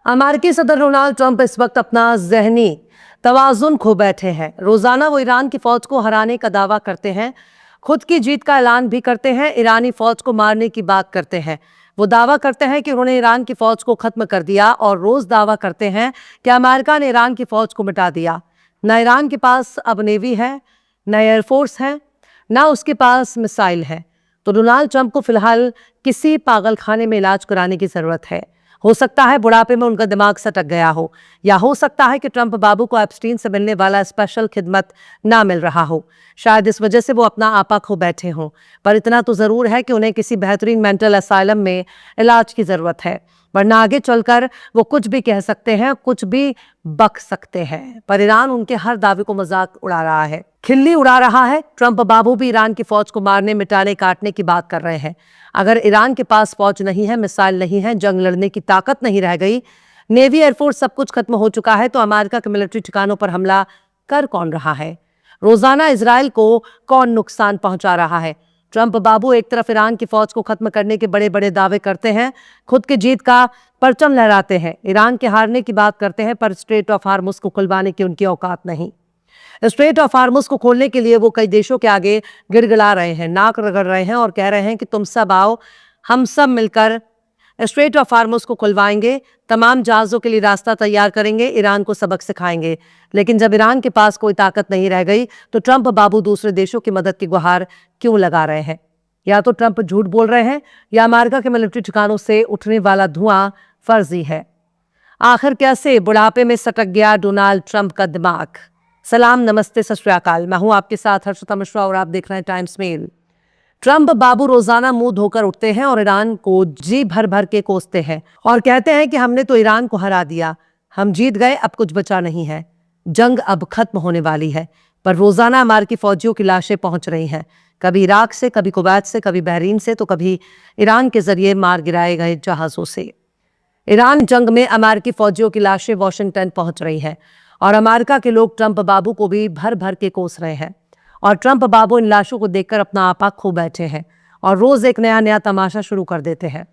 अमेरिकी सदर Donald Trump इस वक्त अपना जहनी तवाजुन खो बैठे हैं। रोजाना वो ईरान की फौज को हराने का दावा करते हैं, खुद की जीत का ऐलान भी करते हैं, ईरानी फौज को मारने की बात करते हैं। वो दावा करते हैं कि उन्होंने ईरान की फौज को खत्म कर दिया और रोज दावा करते हैं कि अमेरिका ने ईरान की फौज को मिटा दिया। न ईरान के पास अब नेवी है, न एयरफोर्स है, न उसके पास मिसाइल है। तो डोनाल्ड ट्रंप को फिलहाल किसी पागलखाने में इलाज कराने की जरूरत है। हो सकता है बुढ़ापे में उनका दिमाग सटक गया हो, या हो सकता है कि ट्रंप बाबू को एप्स्टीन से मिलने वाला स्पेशल खिदमत ना मिल रहा हो। शायद इस वजह से वो अपना आपा खो बैठे हों। पर इतना तो जरूर है कि उन्हें किसी बेहतरीन मेंटल असाइलम में इलाज की जरूरत है, वरना आगे चलकर वो कुछ भी कह सकते हैं, कुछ भी बक सकते हैं। पर ईरान उनके हर दावे को मजाक उड़ा रहा है, खिल्ली उड़ा रहा है। ट्रंप बाबू भी ईरान की फौज को मारने, मिटाने, काटने की बात कर रहे हैं। अगर ईरान के पास फौज नहीं है, मिसाइल नहीं है, जंग लड़ने की ताकत नहीं रह गई, नेवी एयरफोर्स सब कुछ खत्म हो चुका है, तो अमेरिका के मिलिट्री ठिकानों पर हमला कर कौन रहा है? रोजाना इजराइल को कौन नुकसान पहुंचा रहा है? ट्रंप बाबू एक तरफ ईरान की फौज को खत्म करने के बड़े बड़े दावे करते हैं, खुद की जीत का परचम लहराते हैं, ईरान के हारने की बात करते हैं, पर स्ट्रेट ऑफ हार्मुज को खुलवाने की उनकी औकात नहीं। स्ट्रेट ऑफ हार्मुज को खोलने के लिए वो कई देशों के आगे गिड़गिड़ा रहे हैं, नाक रगड़ रहे हैं और कह रहे हैं कि तुम सब आओ, हम सब मिलकर स्ट्रेट ऑफ हार्मुज को खुलवाएंगे, तमाम जहाजों के लिए रास्ता तैयार करेंगे, ईरान को सबक सिखाएंगे। लेकिन जब ईरान के पास कोई ताकत नहीं रह गई, तो ट्रंप बाबू दूसरे देशों की मदद की गुहार क्यों लगा रहे हैं? या तो ट्रंप झूठ बोल रहे हैं, या अमेरिका के मिलिट्री ठिकानों से उठने वाला धुआं फर्जी है। आखिर कैसे बुढ़ापे में सटक गया डोनाल्ड ट्रंप का दिमाग? सलाम, नमस्ते, सत श्री अकाल। मैं हूं आपके साथ हर्षिता मिश्रा और आप देख रहे हैं टाइम्स मेल। ट्रंप बाबू रोजाना मुंह धोकर उठते हैं और ईरान को जी भर भर के कोसते हैं और कहते हैं कि हमने तो ईरान को हरा दिया, हम जीत गए, अब कुछ बचा नहीं है, जंग अब खत्म होने वाली है। पर रोजाना अमेरिकी फौजियों की लाशें पहुंच रही हैं, कभी इराक से, कभी कुवैत से, कभी बहरीन से, तो कभी ईरान के जरिए मार गिराए गए जहाजों से। ईरान जंग में अमेरिकी फौजियों की लाशें वॉशिंगटन पहुंच रही हैं और अमेरिका के लोग ट्रंप बाबू को भी भर भर के कोस रहे हैं। और ट्रंप बाबू इन लाशों को देखकर अपना आपा खो बैठे हैं और रोज एक नया नया तमाशा शुरू कर देते हैं।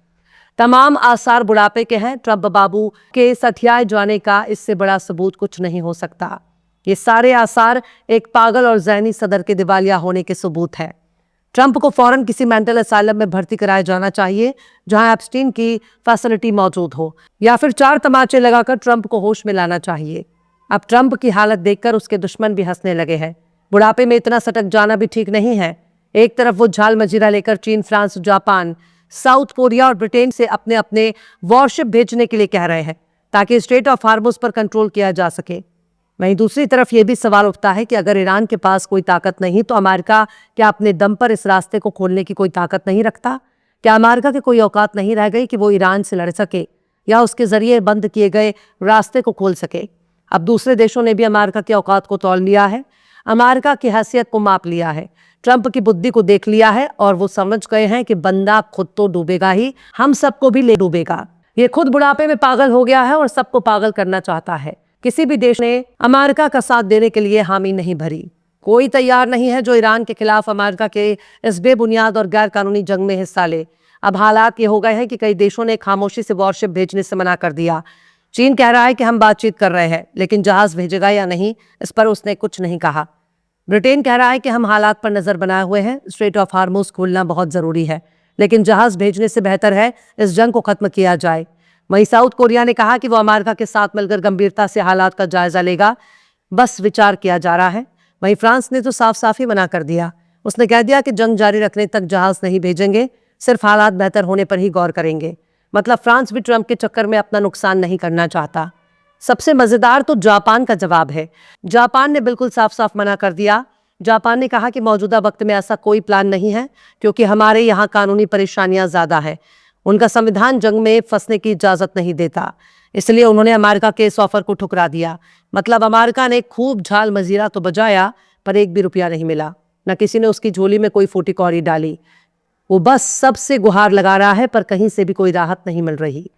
तमाम आसार बुढ़ापे के हैं। ट्रंप बाबू के सठियाए जाने का इससे बड़ा सबूत कुछ नहीं हो सकता। ये सारे आसार एक पागल और ज़हनी सदर के दिवालिया होने के सबूत हैं। ट्रंप को फौरन किसी मेंटल असाइलम में भर्ती कराया जाना चाहिए, जहां एप्स्टीन की फैसिलिटी मौजूद हो, या फिर 4 तमाचे लगाकर ट्रंप को होश में लाना चाहिए। अब ट्रंप की हालत देखकर उसके दुश्मन भी हंसने लगे हैं। बुढ़ापे में इतना सटक जाना भी ठीक नहीं है। एक तरफ वो झाल मजीरा लेकर चीन, फ्रांस, जापान, साउथ कोरिया और ब्रिटेन से अपने अपने वॉरशिप भेजने के लिए कह रहे हैं, ताकि स्ट्रेट ऑफ हार्मुज पर कंट्रोल किया जा सके। वहीं दूसरी तरफ ये भी सवाल उठता है कि अगर ईरान के पास कोई ताकत नहीं, तो अमेरिका क्या अपने दम पर इस रास्ते को खोलने की कोई ताकत नहीं रखता? क्या अमेरिका की कोई औकात नहीं रह गई कि वो ईरान से लड़ सके या उसके जरिए बंद किए गए रास्ते को खोल सके? अब दूसरे देशों ने भी अमेरिका की औकात को तौल लिया है, अमेरिका की हैसियत को माप लिया है, ट्रंप की बुद्धि को देख लिया है और वो समझ गए हैं कि बंदा खुद तो डूबेगा ही, हम सबको भी ले डूबेगा। ये खुद बुढ़ापे में पागल हो गया है और सबको पागल करना चाहता है। किसी भी देश ने अमेरिका का साथ देने के लिए हामी नहीं भरी। कोई तैयार नहीं है जो ईरान के खिलाफ अमेरिका के इस बेबुनियाद और गैर कानूनी जंग में हिस्सा ले। अब हालात ये हो गए हैं कि कई देशों ने खामोशी से वॉरशिप भेजने से मना कर दिया। चीन कह रहा है कि हम बातचीत कर रहे हैं, लेकिन जहाज भेजेगा या नहीं, इस पर उसने कुछ नहीं कहा। ब्रिटेन कह रहा है कि हम हालात पर नजर बनाए हुए हैं, स्ट्रेट ऑफ हार्मुज खोलना बहुत जरूरी है, लेकिन जहाज भेजने से बेहतर है इस जंग को खत्म किया जाए। वहीं साउथ कोरिया ने कहा कि वो अमेरिका के साथ मिलकर गंभीरता से हालात का जायजा लेगा, बस विचार किया जा रहा है। वहीं फ्रांस ने तो साफ साफ ही मना कर दिया। उसने कह दिया कि जंग जारी रखने तक जहाज नहीं भेजेंगे, सिर्फ हालात बेहतर होने पर ही गौर करेंगे। मतलब फ्रांस भी ट्रंप के चक्कर में अपना नुकसान नहीं करना चाहता। सबसे मजेदार तो जापान का जवाब है। जापान ने बिल्कुल साफ साफ मना कर दिया। जापान ने कहा कि मौजूदा वक्त में ऐसा कोई प्लान नहीं है, क्योंकि हमारे यहाँ कानूनी परेशानियां ज्यादा है। उनका संविधान जंग में फंसने की इजाजत नहीं देता, इसलिए उन्होंने अमेरिका के इस ऑफर को ठुकरा दिया। मतलब अमेरिका ने खूब झाल मजीरा तो बजाया, पर एक भी रुपया नहीं मिला, न किसी ने उसकी झोली में कोई फूटी कौड़ी डाली। वो बस सबसे गुहार लगा रहा है, पर कहीं से भी कोई राहत नहीं मिल रही।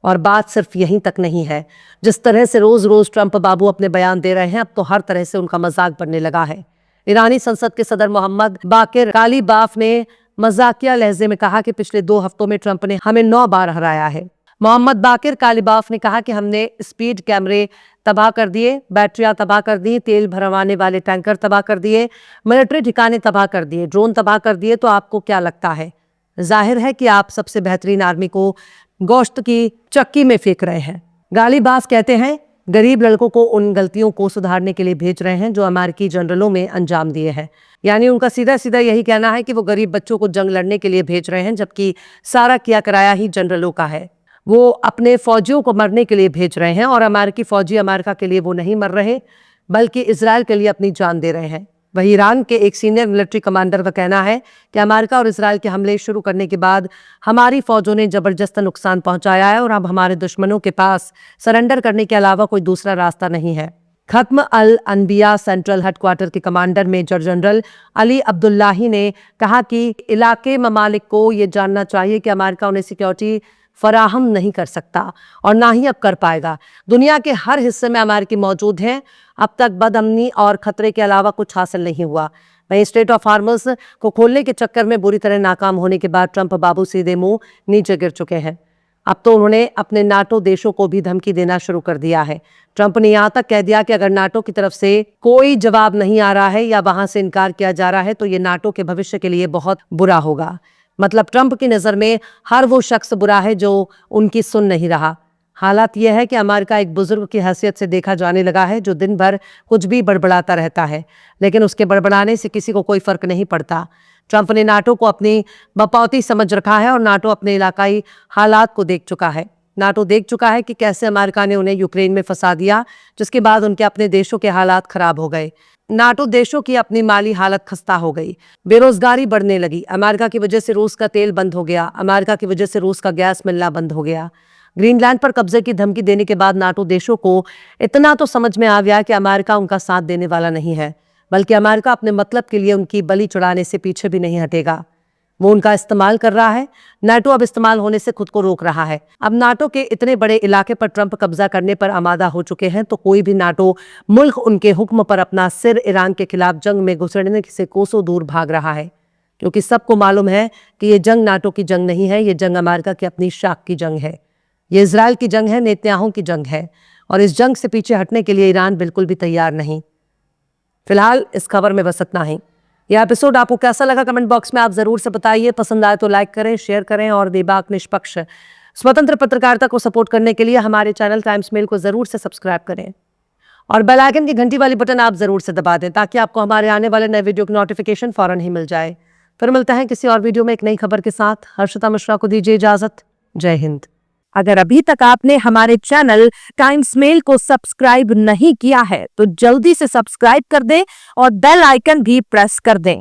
और बात सिर्फ यहीं तक नहीं है। जिस तरह से रोज रोज ट्रंप बाबू अपने बयान दे रहे हैं, अब तो हर तरह से उनका मजाक बनने लगा है। ईरानी संसद के सदर मोहम्मद बाकिर कालीबाफ ने मजाकिया लहजे में कहा कि पिछले 2 हफ्तों में ट्रंप ने हमें 9 बार हराया है। मोहम्मद बाकिर कालिबाफ ने कहा कि हमने स्पीड कैमरे तबाह कर दिए, बैटरियां तबाह कर दी, तेल भरवाने वाले टैंकर तबाह कर दिए, मिलिट्री ठिकाने तबाह कर दिए, ड्रोन तबाह कर दिए। तो आपको क्या लगता है? जाहिर है कि आप सबसे बेहतरीन आर्मी को गोश्त की चक्की में फेंक रहे हैं। गालीबाफ कहते हैं गरीब लड़कों को उन गलतियों को सुधारने के लिए भेज रहे हैं जो अमेरिकी जनरलों में अंजाम दिए हैं। यानी उनका सीधा सीधा यही कहना है कि वो गरीब बच्चों को जंग लड़ने के लिए भेज रहे हैं, जबकि सारा किया कराया ही जनरलों का है। वो अपने फौजियों को मरने के लिए भेज रहे हैं और अमेरिकी फौजी अमेरिका के लिए वो नहीं मर रहे, बल्कि इजराइल के लिए अपनी जान दे रहे हैं। वही ईरान के एक सीनियर मिलिट्री कमांडर का कहना है कि अमेरिका और इजराइल के हमले शुरू करने के बाद हमारी फौजों ने जबरदस्त नुकसान पहुंचाया है और अब हमारे दुश्मनों के पास सरेंडर करने के अलावा कोई दूसरा रास्ता नहीं है। Khatam al Anbiya central headquarters के commander major general Ali Abdullahi ने कहा कि इलाके ममालिक को ये जानना चाहिए कि अमेरिका उन्हें सिक्योरिटी फराहम नहीं कर सकता और ना ही अब कर पाएगा। दुनिया के हर हिस्से में अमेरिकी मौजूद हैं। अब तक बदअमनी और खतरे के अलावा कुछ हासिल नहीं हुआ। वहीं स्ट्रेट ऑफ हार्मस को खोलने के चक्कर में बुरी तरह नाकाम होने के बाद ट्रंप बाबू सीधे मुंह नीचे गिर चुके हैं। अब तो उन्होंने अपने नाटो देशों को भी धमकी देना शुरू कर दिया है। ट्रंप ने यहां तक कह दिया कि अगर नाटो की तरफ से कोई जवाब नहीं आ रहा है या वहां से इनकार किया जा रहा है तो ये नाटो के भविष्य के लिए बहुत बुरा होगा। मतलब ट्रंप की नजर में हर वो शख्स बुरा है जो उनकी सुन नहीं रहा। हालात यह है कि अमेरिका एक बुजुर्ग की हैसियत से देखा जाने लगा है जो दिन भर कुछ भी बड़बड़ाता रहता है, लेकिन उसके बड़बड़ाने से किसी को कोई फर्क नहीं पड़ता। ट्रंप ने नाटो को अपनी बपौती समझ रखा है और नाटो अपने इलाकाई हालात को देख चुका है। नाटो देख चुका है कि कैसे अमेरिका ने उन्हें यूक्रेन में फंसा दिया, जिसके बाद उनके अपने देशों के हालात खराब हो गए। नाटो देशों की अपनी माली हालत खस्ता हो गई, बेरोजगारी बढ़ने लगी। अमेरिका की वजह से रूस का तेल बंद हो गया, अमेरिका की वजह से रूस का गैस मिलना बंद हो गया। ग्रीनलैंड पर कब्जे की धमकी देने के बाद नाटो देशों को इतना तो समझ में आ गया कि अमेरिका उनका साथ देने वाला नहीं है, बल्कि अमेरिका अपने मतलब के लिए उनकी बलि चढ़ाने से पीछे भी नहीं हटेगा। वो उनका इस्तेमाल कर रहा है। नाटो अब इस्तेमाल होने से खुद को रोक रहा है। अब नाटो के इतने बड़े इलाके पर ट्रंप कब्जा करने पर आमादा हो चुके हैं तो कोई भी नाटो मुल्क उनके हुक्म पर अपना सिर ईरान के खिलाफ जंग में घुसड़ने से कोसों दूर भाग रहा है, क्योंकि सबको मालूम है कि ये जंग नाटो की जंग नहीं है, ये जंग अमेरिका की अपनी शाख की जंग है। ये इजराइल की जंग है, नेतन्याहू की जंग है, और इस जंग से पीछे हटने के लिए ईरान बिल्कुल भी तैयार नहीं। फिलहाल इस खबर में बस इतना ही। यह एपिसोड आपको कैसा लगा कमेंट बॉक्स में आप जरूर से बताइए। पसंद आए तो लाइक करें, शेयर करें और बेबाक निष्पक्ष स्वतंत्र पत्रकारिता को सपोर्ट करने के लिए हमारे चैनल टाइम्स मेल को जरूर से सब्सक्राइब करें और बेल आइकन की घंटी वाली बटन आप जरूर से दबा दें ताकि आपको हमारे आने वाले नए वीडियो की नोटिफिकेशन फौरन ही मिल जाए। फिर मिलते हैं किसी और वीडियो में एक नई खबर के साथ। हर्षिता मिश्रा को दीजिए इजाजत। जय हिंद। अगर अभी तक आपने हमारे चैनल टाइम्स मेल को सब्सक्राइब नहीं किया है तो जल्दी से सब्सक्राइब कर दें और बेल आइकन भी प्रेस कर दें।